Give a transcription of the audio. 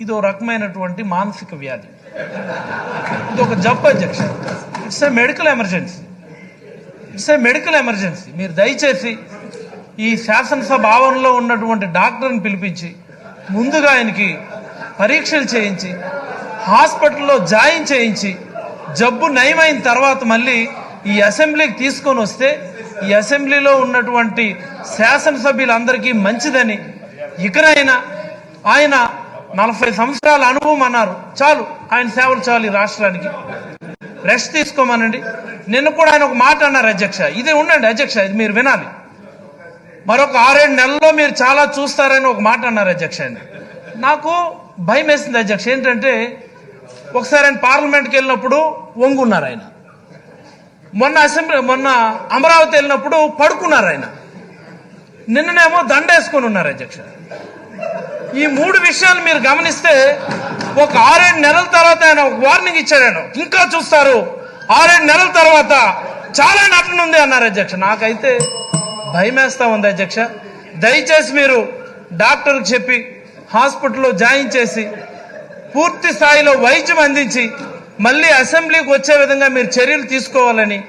ఇది ఒక రకమైనటువంటి మానసిక వ్యాధి, ఇది ఒక జబ్బు అధ్యక్ష. It's a medical emergency, it's a medical emergency. మీరు దయచేసి ఈ శాసనసభ ఆవరణలో ఉన్నటువంటి డాక్టర్ని పిలిపించి ముందుగా ఆయనకి పరీక్షలు చేయించి హాస్పిటల్లో జాయిన్ చేయించి జబ్బు నయమైన తర్వాత మళ్ళీ ఈ అసెంబ్లీకి తీసుకొని వస్తే ఈ అసెంబ్లీలో ఉన్నటువంటి శాసనసభ్యులందరికీ మంచిదని, ఇకనైనా ఆయన 40 సంవత్సరాల అనుభవం అన్నారు, చాలు ఆయన సేవలు చాలు ఈ రాష్ట్రానికి, రెస్ట్ తీసుకోమనండి. నిన్న కూడా ఆయన ఒక మాట అన్నారు అధ్యక్ష, ఇదే ఉండండి అధ్యక్ష, ఇది మీరు వినాలి. మరొక 6-7 నెలల్లో మీరు చాలా చూస్తారని ఒక మాట అన్నారు అధ్యక్ష. నాకు భయం వేసింది అధ్యక్ష. ఏంటంటే ఒకసారి ఆయన పార్లమెంట్కి వెళ్ళినప్పుడు వంగున్నారు ఆయన, మొన్న అమరావతి వెళ్ళినప్పుడు పడుకున్నారు ఆయన, నిన్ననేమో దండేసుకొని ఉన్నారు అధ్యక్ష. ఈ 3 విషయాలు మీరు గమనిస్తే ఒక 6-7 నెలల తర్వాత ఆయన ఒక వార్నింగ్ ఇచ్చాడు, ఆయన ఇంకా చూస్తారు, 6-7 నెలల తర్వాత చాలా నటనుంది అన్నారు అధ్యక్ష. నాకైతే భయం వేస్తా ఉంది అధ్యక్ష. దయచేసి మీరు డాక్టర్కి చెప్పి హాస్పిటల్లో జాయిన్ చేసి పూర్తి స్థాయిలో వైద్యం అందించి మళ్ళీ అసెంబ్లీకి వచ్చే విధంగా మీరు చర్యలు తీసుకోవాలని